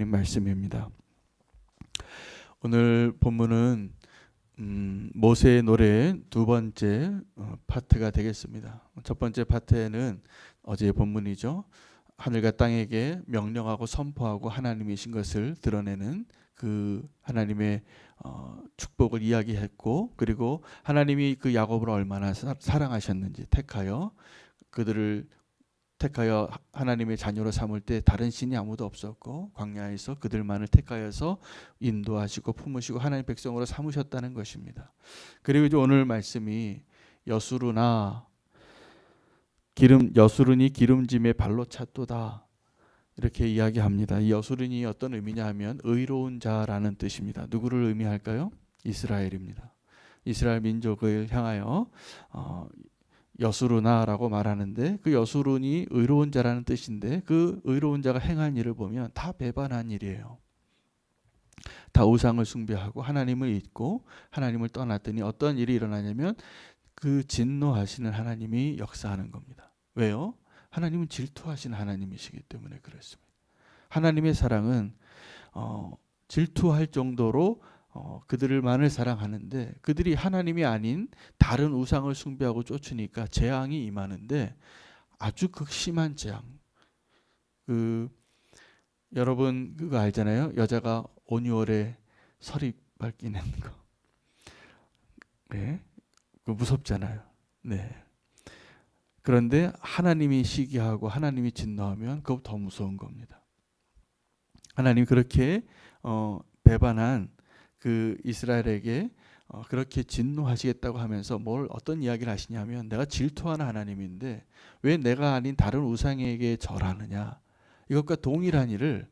말씀입니다. 오늘 본문은 모세의 노래의 두 번째 파트가 되겠습니다. 첫 번째 파트에는 어제의 본문이죠. 하늘과 땅에게 명령하고 선포하고 하나님이신 것을 드러내는 그 하나님의 축복을 이야기했고, 그리고 하나님이 그 야곱을 얼마나 사랑하셨는지, 그들을 택하여 하나님의 자녀로 삼을 때 다른 신이 아무도 없었고 광야에서 그들만을 택하여서 인도하시고 품으시고 하나님 백성으로 삼으셨다는 것입니다. 그리고 이제 오늘 말씀이 여수run이 기름짐에 발로 찼도다, 이렇게 이야기합니다. 이 여수run이 어떤 의미냐 하면 의로운 자라는 뜻입니다. 누구를 의미할까요? 이스라엘입니다. 이스라엘 민족을 향하여 여수르나라고 말하는데, 그 여수run이 의로운 자라는 뜻인데, 그 의로운 자가 행한 일을 보면 다 배반한 일이에요. 다 우상을 숭배하고 하나님을 잊고 하나님을 떠났더니 어떤 일이 일어나냐면 그 진노하시는 하나님이 역사하는 겁니다. 왜요? 하나님은 질투하시는 하나님이시기 때문에 그렇습니다. 하나님의 사랑은 질투할 정도로 그들만을 사랑하는데, 그들이 하나님이 아닌 다른 우상을 숭배하고 쫓으니까 재앙이 임하는데 아주 극심한 재앙. 여러분 그거 알잖아요. 여자가 온유월에 서리 밝히는 거. 네, 그 무섭잖아요. 네. 그런데 하나님이 시기하고 하나님이 진노하면 그거 더 무서운 겁니다. 하나님이 그렇게 배반한 그 이스라엘에게 그렇게 진노하시겠다고 하면서 어떤 이야기를 하시냐면, 내가 질투하는 하나님인데 왜 내가 아닌 다른 우상에게 절하느냐, 이것과 동일한 일을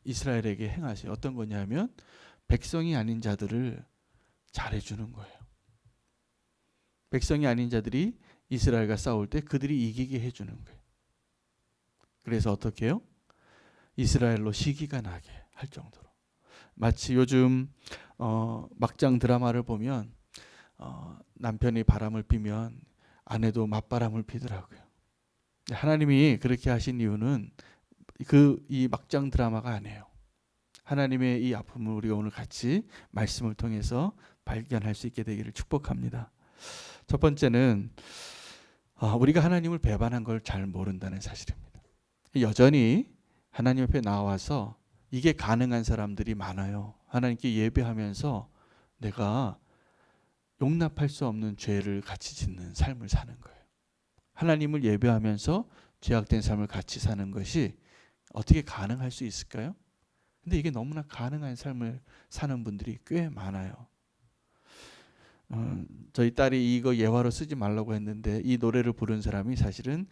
이스라엘에게 행하세요. 어떤 거냐면 백성이 아닌 자들을 잘해주는 거예요. 백성이 아닌 자들이 이스라엘과 싸울 때 그들이 이기게 해주는 거예요. 그래서 어떻게 해요? 이스라엘로 시기가 나게 할 정도로. 마치 요즘 막장 드라마를 보면 남편이 바람을 피면 아내도 맞바람을 피더라고요. 하나님이 그렇게 하신 이유는 이 막장 드라마가 아니에요. 하나님의 이 아픔을 우리가 오늘 같이 말씀을 통해서 발견할 수 있게 되기를 축복합니다. 첫 번째는 우리가 하나님을 배반한 걸 잘 모른다는 사실입니다. 여전히 하나님 앞에 나와서 이게 가능한 사람들이 많아요. 하나님께 예배하면서 내가 용납할 수 없는 죄를 같이 짓는 삶을 사는 거예요. 하나님을 예배하면서 죄악된 삶을 같이 사는 것이 어떻게 가능할 수 있을까요? 근데 이게 너무나 가능한 삶을 사는 분들이 꽤 많아요. 저희 딸이 이거 예화로 쓰지 말라고 했는데, 이 노래를 부른 사람이 사실은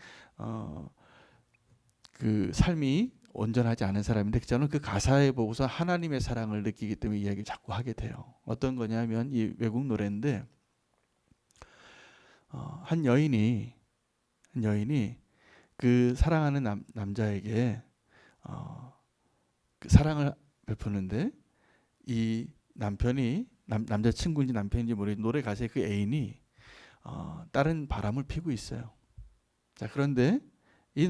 그 삶이 온전하지 않은 사람인데, 저는 그 가사에 보고서 하나님의 사랑을 느끼기 때문에 이야기를 자꾸 하게 돼요. 어떤 거냐면 이 외국 노래인데, 한 여인이 그 사랑하는 남자에게 그 사랑을 베푸는데, 이 남편이 남자친구인지 남편인지 모르겠는데 노래 가사에 그 애인이 다른 바람을 피고 있어요. 자, 그런데 이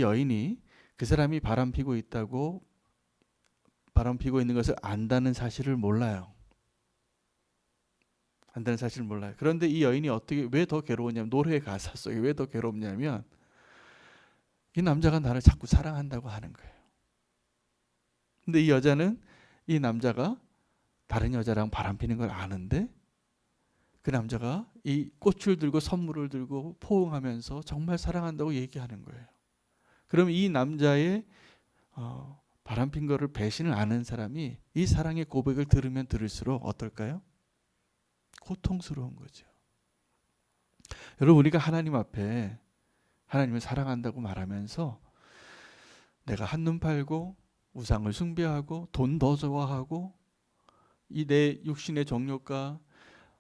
여인이 그 사람이 바람 피고 있는 것을 안다는 사실을 몰라요. 그런데 이 여인이 왜 더 괴로웠냐면, 노래의 가사 속에 왜 더 괴롭냐면 이 남자가 나를 자꾸 사랑한다고 하는 거예요. 근데 이 여자는 이 남자가 다른 여자랑 바람 피는 걸 아는데, 그 남자가 이 꽃을 들고 선물을 들고 포옹하면서 정말 사랑한다고 얘기하는 거예요. 그럼 이 남자의 바람핀 거를 배신을 아는 사람이 이 사랑의 고백을 들으면 들을수록 어떨까요? 고통스러운 거죠. 여러분, 우리가 하나님 앞에 하나님을 사랑한다고 말하면서 내가 한눈 팔고 우상을 숭배하고 돈 더 좋아하고 이 내 육신의 정욕과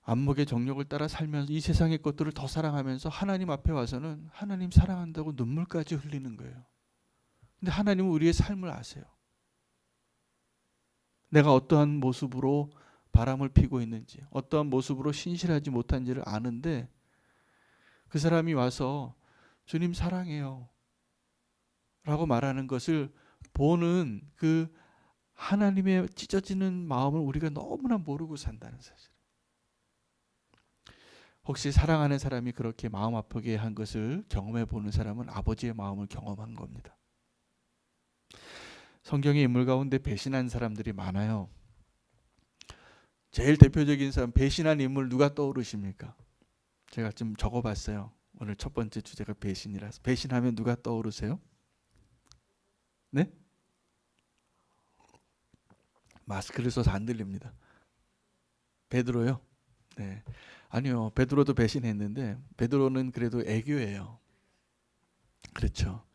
안목의 정욕을 따라 살면서 이 세상의 것들을 더 사랑하면서 하나님 앞에 와서는 하나님 사랑한다고 눈물까지 흘리는 거예요. 근데 하나님은 우리의 삶을 아세요. 내가 어떠한 모습으로 바람을 피고 있는지, 어떠한 모습으로 신실하지 못한지를 아는데, 그 사람이 와서 주님 사랑해요 라고 말하는 것을 보는 그 하나님의 찢어지는 마음을 우리가 너무나 모르고 산다는 사실. 혹시 사랑하는 사람이 그렇게 마음 아프게 한 것을 경험해 보는 사람은 아버지의 마음을 경험한 겁니다. 성경의 인물 가운데 배신한 사람들이 많아요. 제일 대표적인 사람, 배신한 인물 누가 떠오르십니까? 제가 좀 적어봤어요. 오늘 첫 번째 주제가 배신이라서. 배신하면 누가 떠오르세요? 네? 마스크를 써서 안 들립니다. 베드로요? 네. 아니요. 베드로도 배신했는데 베드로는 그래도 애교예요. 그렇죠.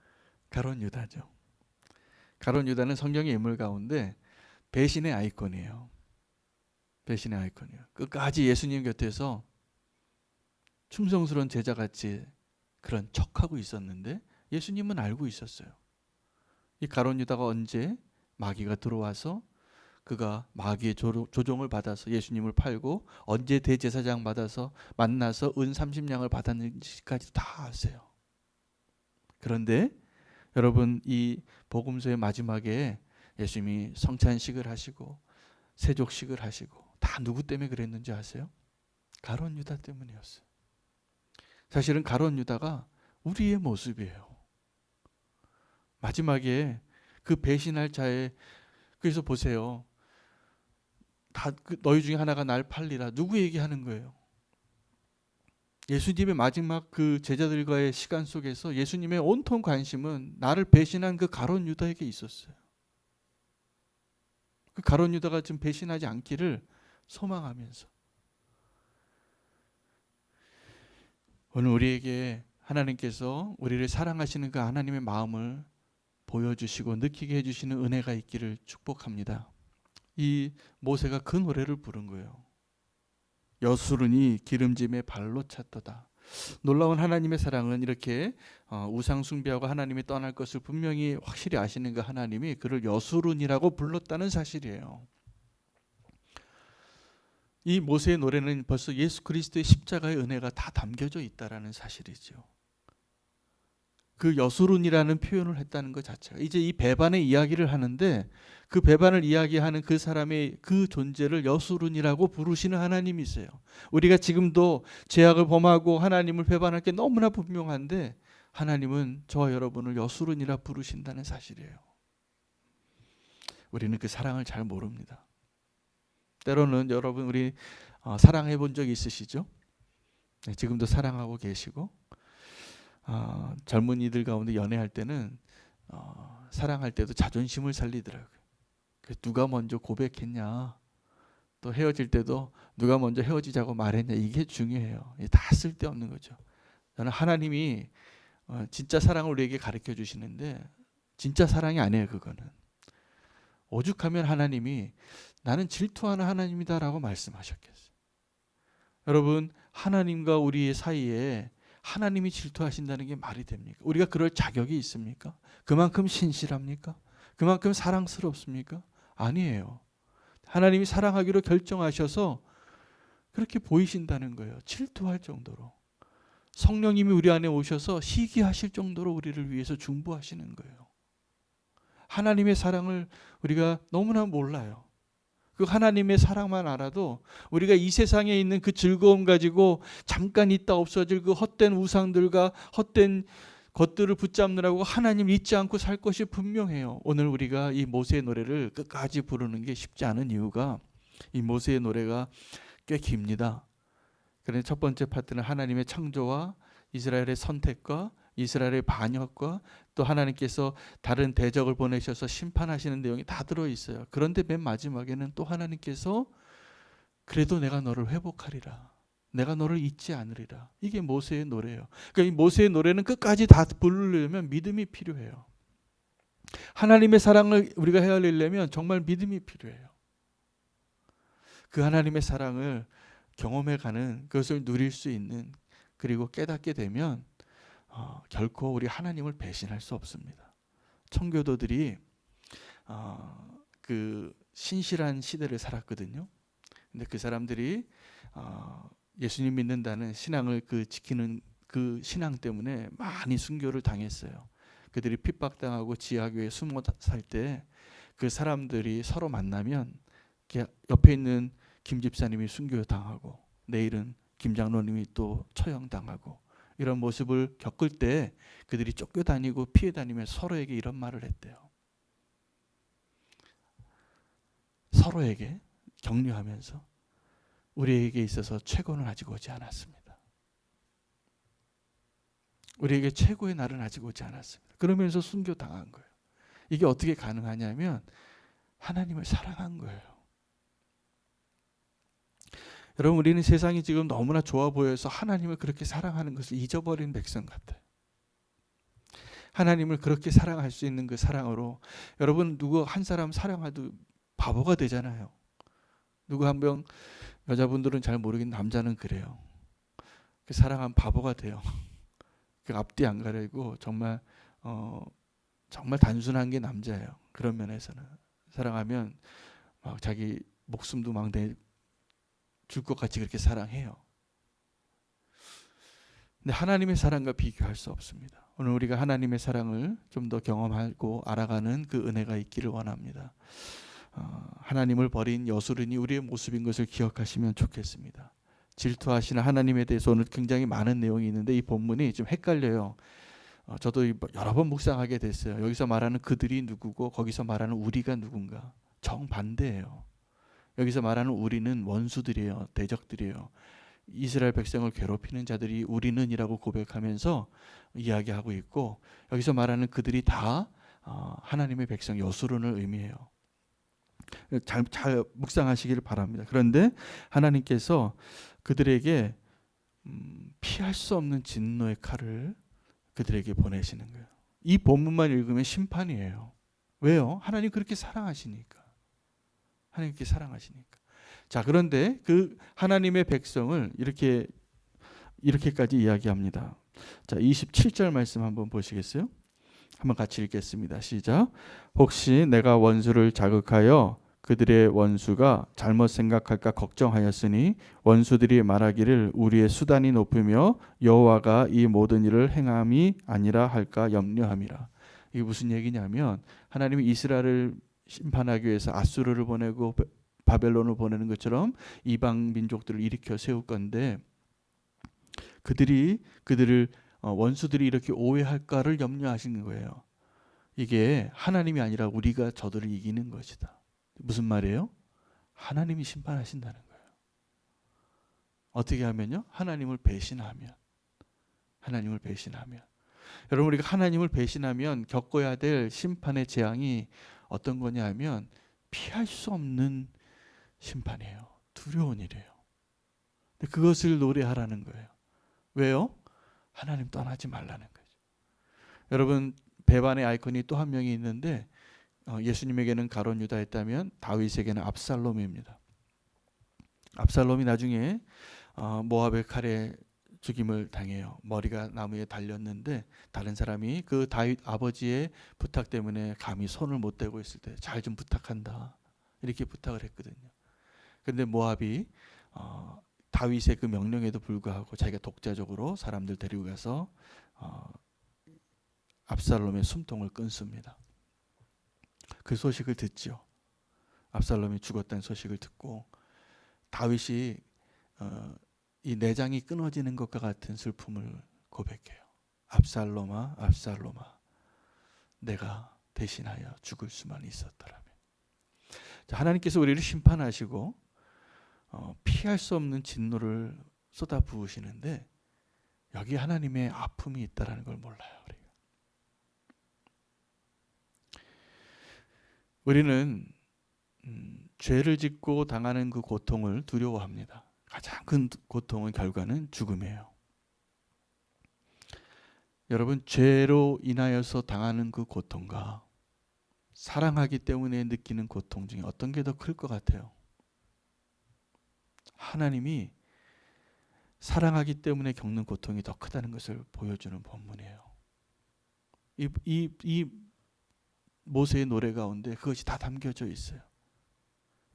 가룟 유다죠. 가룟 유다는 성경의 인물 가운데 배신의 아이콘이에요. 배신의 아이콘이에요. 끝까지 예수님 곁에서 충성스러운 제자같이 그런 척하고 있었는데 예수님은 알고 있었어요. 이 가룟 유다가 언제 마귀가 들어와서 그가 마귀의 조종을 받아서 예수님을 팔고 언제 대제사장 받아서 만나서 은 30냥을 받았는지까지 다 아세요. 그런데 여러분, 이 복음서의 마지막에 예수님이 성찬식을 하시고 세족식을 하시고 다 누구 때문에 그랬는지 아세요? 가룟 유다 때문이었어요. 사실은 가룟 유다가 우리의 모습이에요. 마지막에 그 배신할 자의, 그래서 보세요. 다 너희 중에 하나가 날 팔리라. 누구 얘기하는 거예요? 예수님의 마지막 그 제자들과의 시간 속에서 예수님의 온통 관심은 나를 배신한 그 가룟 유다에게 있었어요. 그 가룟 유다가 지금 배신하지 않기를 소망하면서 오늘 우리에게 하나님께서 우리를 사랑하시는 그 하나님의 마음을 보여주시고 느끼게 해주시는 은혜가 있기를 축복합니다. 이 모세가 그 노래를 부른 거예요. 여수르니 기름짐에 발로 찼도다. 놀라운 하나님의 사랑은 이렇게 우상 숭배하고 하나님이 떠날 것을 분명히 확실히 아시는 그 하나님이 그를 여수른이라고 불렀다는 사실이에요. 이 모세의 노래는 벌써 예수 그리스도의 십자가의 은혜가 다 담겨져 있다라는 사실이죠. 그 여수룬이라는 표현을 했다는 것 자체가 이제 이 배반의 이야기를 하는데 그 배반을 이야기하는 그 사람의 그 존재를 여수룬이라고 부르시는 하나님이세요. 우리가 지금도 죄악을 범하고 하나님을 배반할 게 너무나 분명한데 하나님은 저와 여러분을 여수룬이라 부르신다는 사실이에요. 우리는 그 사랑을 잘 모릅니다. 때로는 여러분 우리 사랑해 본 적 있으시죠? 네, 지금도 사랑하고 계시고 젊은이들 가운데 연애할 때는 사랑할 때도 자존심을 살리더라고요. 누가 먼저 고백했냐, 또 헤어질 때도 누가 먼저 헤어지자고 말했냐, 이게 중요해요. 다 쓸데없는 거죠. 저는 하나님이 진짜 사랑을 우리에게 가르쳐 주시는데 진짜 사랑이 아니에요. 그거는 오죽하면 하나님이 나는 질투하는 하나님이다라고 말씀하셨겠어요. 여러분, 하나님과 우리의 사이에 하나님이 질투하신다는 게 말이 됩니까? 우리가 그럴 자격이 있습니까? 그만큼 신실합니까? 그만큼 사랑스럽습니까? 아니에요. 하나님이 사랑하기로 결정하셔서 그렇게 보이신다는 거예요. 질투할 정도로. 성령님이 우리 안에 오셔서 시기하실 정도로 우리를 위해서 중보하시는 거예요. 하나님의 사랑을 우리가 너무나 몰라요. 그 하나님의 사랑만 알아도 우리가 이 세상에 있는 그 즐거움 가지고 잠깐 있다 없어질 그 헛된 우상들과 헛된 것들을 붙잡느라고 하나님 잊지 않고 살 것이 분명해요. 오늘 우리가 이 모세의 노래를 끝까지 부르는 게 쉽지 않은 이유가 이 모세의 노래가 꽤 깁니다. 그런데 첫 번째 파트는 하나님의 창조와 이스라엘의 선택과 이스라엘의 반역과 또 하나님께서 다른 대적을 보내셔서 심판하시는 내용이 다 들어있어요. 그런데 맨 마지막에는 또 하나님께서 그래도 내가 너를 회복하리라, 내가 너를 잊지 않으리라. 이게 모세의 노래예요. 그러니까 이 모세의 노래는 끝까지 다 부르려면 믿음이 필요해요. 하나님의 사랑을 우리가 헤아리려면 정말 믿음이 필요해요. 그 하나님의 사랑을 경험해가는, 그것을 누릴 수 있는, 그리고 깨닫게 되면 결코 우리 하나님을 배신할 수 없습니다. 청교도들이 그 신실한 시대를 살았거든요. 근데 그 사람들이 예수님 믿는다는 신앙을 지키는 그 신앙 때문에 많이 순교를 당했어요. 그들이 핍박당하고 지하교에 숨어 살 때 그 사람들이 서로 만나면 옆에 있는 김 집사님이 순교당하고 내일은 김 장로님이 또 처형당하고 이런 모습을 겪을 때 그들이 쫓겨다니고 피해 다니면서 서로에게 이런 말을 했대요. 서로에게 격려하면서 우리에게 있어서 최고는 아직 오지 않았습니다. 우리에게 최고의 날은 아직 오지 않았습니다. 그러면서 순교당한 거예요. 이게 어떻게 가능하냐면 하나님을 사랑한 거예요. 여러분, 우리는 세상이 지금 너무나 좋아 보여서 하나님을 그렇게 사랑하는 것을 잊어버린 백성 같아요. 하나님을 그렇게 사랑할 수 있는 그 사랑으로 여러분, 누구 한 사람 사랑해도 바보가 되잖아요. 누구 한 명, 여자분들은 잘 모르겠는데 남자는 그래요. 그 사랑한 바보가 돼요. 그 앞뒤 안 가리고 정말 정말 단순한 게 남자예요. 그런 면에서는 사랑하면 막 자기 목숨도 막 줄 것 같이 그렇게 사랑해요. 근데 하나님의 사랑과 비교할 수 없습니다. 오늘 우리가 하나님의 사랑을 좀 더 경험하고 알아가는 그 은혜가 있기를 원합니다. 하나님을 버린 여수른이 우리의 모습인 것을 기억하시면 좋겠습니다. 질투하시는 하나님에 대해서 오늘 굉장히 많은 내용이 있는데 이 본문이 좀 헷갈려요. 저도 여러 번 묵상하게 됐어요. 여기서 말하는 그들이 누구고 거기서 말하는 우리가 누군가 정반대예요. 여기서 말하는 우리는 원수들이에요. 대적들이에요. 이스라엘 백성을 괴롭히는 자들이 우리는이라고 고백하면서 이야기하고 있고, 여기서 말하는 그들이 다 하나님의 백성 여수론을 의미해요. 잘 묵상하시기를 바랍니다. 그런데 하나님께서 그들에게 피할 수 없는 진노의 칼을 그들에게 보내시는 거예요. 이 본문만 읽으면 심판이에요. 왜요? 하나님 그렇게 사랑하시니까. 하나님께 사랑하시니까. 자, 그런데 그 하나님의 백성을 이렇게까지 이야기합니다. 자, 27절 말씀 한번 보시겠어요? 한번 같이 읽겠습니다. 시작. 혹시 내가 원수를 자극하여 그들의 원수가 잘못 생각할까 걱정하였으니 원수들이 말하기를 우리의 수단이 높으며 여호와가 이 모든 일을 행함이 아니라 할까 염려함이라. 이게 무슨 얘기냐면 하나님이 이스라엘을 심판하기 위해서 아수르를 보내고 바벨론을 보내는 것처럼 이방 민족들을 일으켜 세울 건데 그들을 원수들이 이렇게 오해할까를 염려하시는 거예요. 이게 하나님이 아니라 우리가 저들을 이기는 것이다. 무슨 말이에요? 하나님이 심판하신다는 거예요. 어떻게 하면요? 하나님을 배신하면. 여러분, 우리가 하나님을 배신하면 겪어야 될 심판의 재앙이 어떤 거냐 하면 피할 수 없는 심판이에요. 두려운 일이에요. 근데 그것을 노래하라는 거예요. 왜요? 하나님 떠나지 말라는 거죠. 여러분, 배반의 아이콘이 또 한 명이 있는데 예수님에게는 가룟 유다였다면 다윗에게는 압살롬입니다. 압살롬이 나중에 모압의 칼에 죽임을 당해요. 머리가 나무에 달렸는데 다른 사람이 그 다윗 아버지의 부탁 때문에 감히 손을 못 대고 있을 때 잘 좀 부탁한다 이렇게 부탁을 했거든요. 그런데 모압이 다윗의 그 명령에도 불구하고 자기가 독자적으로 사람들 데리고 가서 압살롬의 숨통을 끊습니다. 그 소식을 듣죠. 압살롬이 죽었다는 소식을 듣고 다윗이 이 내장이 끊어지는 것과 같은 슬픔을 고백해요. 압살롬아, 압살롬아, 내가 대신하여 죽을 수만 있었더라면. 자, 하나님께서 우리를 심판하시고 피할 수 없는 진노를 쏟아 부으시는데 여기 하나님의 아픔이 있다는 걸 몰라요. 우리는 죄를 짓고 당하는 그 고통을 두려워합니다. 가장 큰 고통의 결과는 죽음이에요. 여러분, 죄로 인하여서 당하는 그 고통과 사랑하기 때문에 느끼는 고통 중에 어떤 게 더 클 것 같아요? 하나님이 사랑하기 때문에 겪는 고통이 더 크다는 것을 보여주는 본문이에요. 이 모세의 노래 가운데 그것이 다 담겨져 있어요.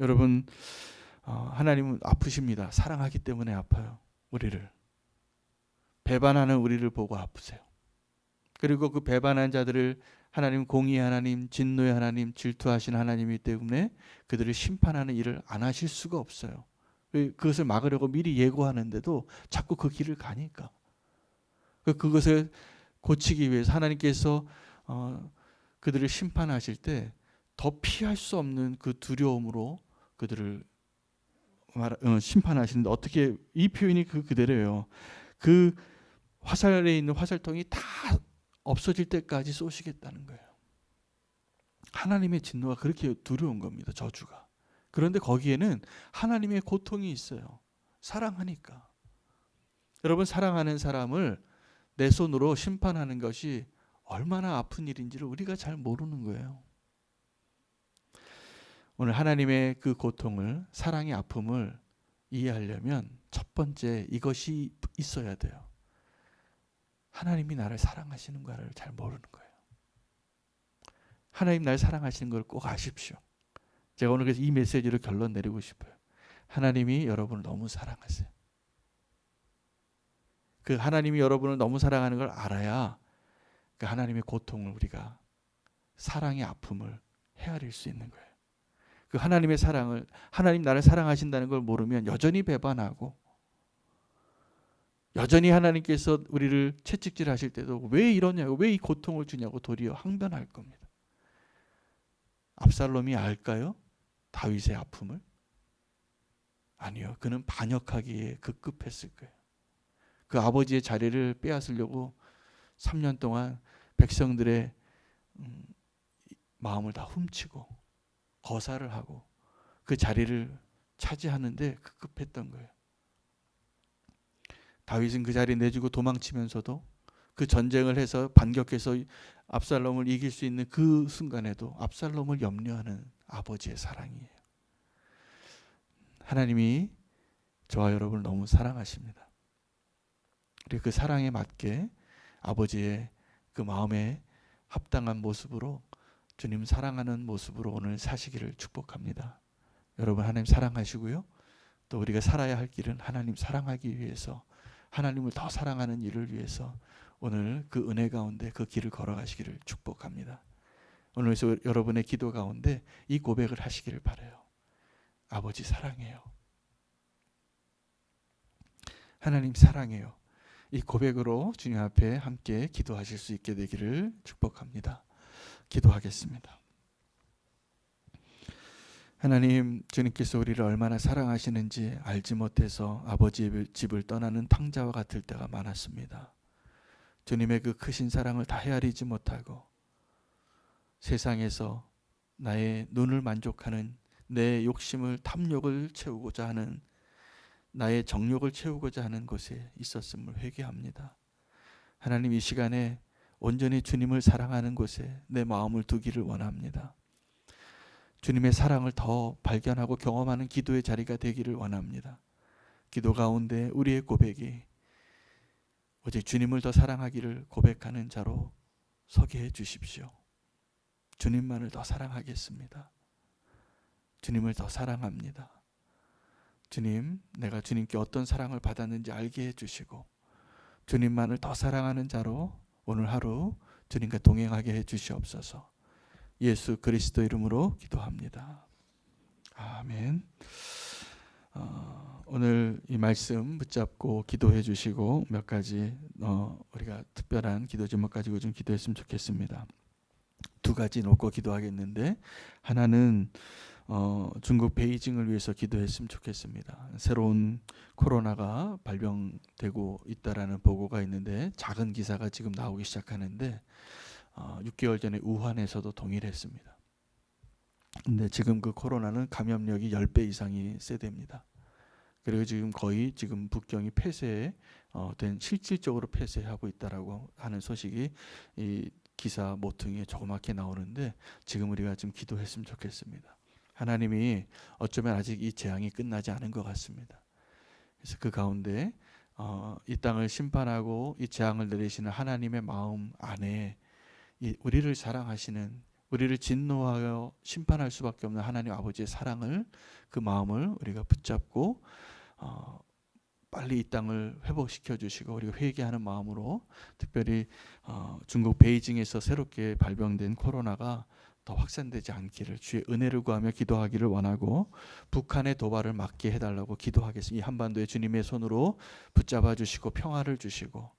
여러분, 하나님은 아프십니다. 사랑하기 때문에 아파요. 우리를 배반하는 우리를 보고 아프세요. 그리고 그 배반한 자들을 하나님 공의의 하나님, 진노의 하나님, 질투하신 하나님이기 때문에 그들을 심판하는 일을 안 하실 수가 없어요. 그것을 막으려고 미리 예고하는데도 자꾸 그 길을 가니까. 그것을 고치기 위해서 하나님께서 그들을 심판하실 때 더 피할 수 없는 그 두려움으로 그들을 심판하시는데, 어떻게, 이 표현이 그대로예요. 그 화살에 있는 화살통이 다 없어질 때까지 쏘시겠다는 거예요. 하나님의 진노가 그렇게 두려운 겁니다. 저주가. 그런데 거기에는 하나님의 고통이 있어요. 사랑하니까. 여러분, 사랑하는 사람을 내 손으로 심판하는 것이 얼마나 아픈 일인지를 우리가 잘 모르는 거예요. 오늘 하나님의 그 고통을, 사랑의 아픔을 이해하려면 첫 번째 이것이 있어야 돼요. 하나님이 나를 사랑하시는 것을 잘 모르는 거예요. 하나님 날 사랑하시는 걸 꼭 아십시오. 제가 오늘 그래서 이 메시지를 결론 내리고 싶어요. 하나님이 여러분을 너무 사랑하세요. 그 하나님이 여러분을 너무 사랑하는 걸 알아야 그 하나님의 고통을, 우리가 사랑의 아픔을 헤아릴 수 있는 거예요. 그 하나님의 사랑을, 하나님 나를 사랑하신다는 걸 모르면 여전히 배반하고, 여전히 하나님께서 우리를 채찍질하실 때도 왜 이러냐고, 왜 이 고통을 주냐고 도리어 항변할 겁니다. 압살롬이 알까요? 다윗의 아픔을? 아니요. 그는 반역하기에 급급했을 거예요. 그 아버지의 자리를 빼앗으려고 3년 동안 백성들의 마음을 다 훔치고 거사를 하고 그 자리를 차지하는데 급급했던 거예요. 다윗은 그 자리 내주고 도망치면서도, 그 전쟁을 해서 반격해서 압살롬을 이길 수 있는 그 순간에도 압살롬을 염려하는 아버지의 사랑이에요. 하나님이 저와 여러분을 너무 사랑하십니다. 그리고 그 사랑에 맞게 아버지의 그 마음에 합당한 모습으로, 주님 사랑하는 모습으로 오늘 사시기를 축복합니다. 여러분, 하나님 사랑하시고요. 또 우리가 살아야 할 길은 하나님 사랑하기 위해서, 하나님을 더 사랑하는 일을 위해서 오늘 그 은혜 가운데 그 길을 걸어가시기를 축복합니다. 오늘 여러분의 기도 가운데 이 고백을 하시기를 바라요. 아버지 사랑해요. 하나님 사랑해요. 이 고백으로 주님 앞에 함께 기도하실 수 있게 되기를 축복합니다. 기도하겠습니다. 하나님, 주님께서 우리를 얼마나 사랑하시는지 알지 못해서 아버지의 집을 떠나는 탕자와 같을 때가 많았습니다. 주님의 그 크신 사랑을 다 헤아리지 못하고 세상에서 나의 눈을 만족하는, 내 욕심을, 탐욕을 채우고자 하는, 나의 정욕을 채우고자 하는 곳에 있었음을 회개합니다. 하나님, 이 시간에 온전히 주님을 사랑하는 곳에 내 마음을 두기를 원합니다. 주님의 사랑을 더 발견하고 경험하는 기도의 자리가 되기를 원합니다. 기도 가운데 우리의 고백이 오직 주님을 더 사랑하기를 고백하는 자로 서게 해 주십시오. 주님만을 더 사랑하겠습니다. 주님을 더 사랑합니다. 주님, 내가 주님께 어떤 사랑을 받았는지 알게 해주시고 주님만을 더 사랑하는 자로 오늘 하루 주님과 동행하게 해주시옵소서. 예수 그리스도 이름으로 기도합니다. 아멘. 오늘 이 말씀 붙잡고 기도해 주시고 몇 가지 우리가 특별한 기도 제목 가지고 좀 기도했으면 좋겠습니다. 두 가지 놓고 기도하겠는데, 하나는 중국 베이징을 위해서 기도했으면 좋겠습니다. 새로운 코로나가 발병되고 있다라는 보고가 있는데, 작은 기사가 지금 나오기 시작하는데 6개월 전에 우한에서도 동일했습니다. 근데 지금 그 코로나는 감염력이 10배 이상이 세대입니다. 그리고 지금 북경이 폐쇄된, 실질적으로 폐쇄하고 있다라고 하는 소식이 이 기사 모퉁이에 조그맣게 나오는데, 지금 우리가 좀 기도했으면 좋겠습니다. 하나님이 어쩌면 아직 이 재앙이 끝나지 않은 것 같습니다. 그래서 그 가운데 이 땅을 심판하고 이 재앙을 내리시는 하나님의 마음 안에 우리를 사랑하시는, 우리를 진노하여 심판할 수밖에 없는 하나님 아버지의 사랑을, 그 마음을 우리가 붙잡고 빨리 이 땅을 회복시켜 주시고 우리가 회개하는 마음으로 특별히 중국 베이징에서 새롭게 발병된 코로나가 더 확산되지 않기를 주의 은혜를 구하며 기도하기를 원하고 북한의 도발을 막게 해달라고 기도하겠습니다. 이 한반도에 주님의 손으로 붙잡아 주시고 평화를 주시고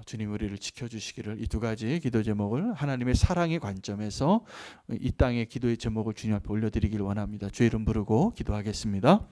주님 우리를 지켜주시기를, 이 두 가지 기도 제목을 하나님의 사랑의 관점에서 이 땅의 기도의 제목을 주님 앞에 올려드리길 원합니다. 주의 이름 부르고 기도하겠습니다.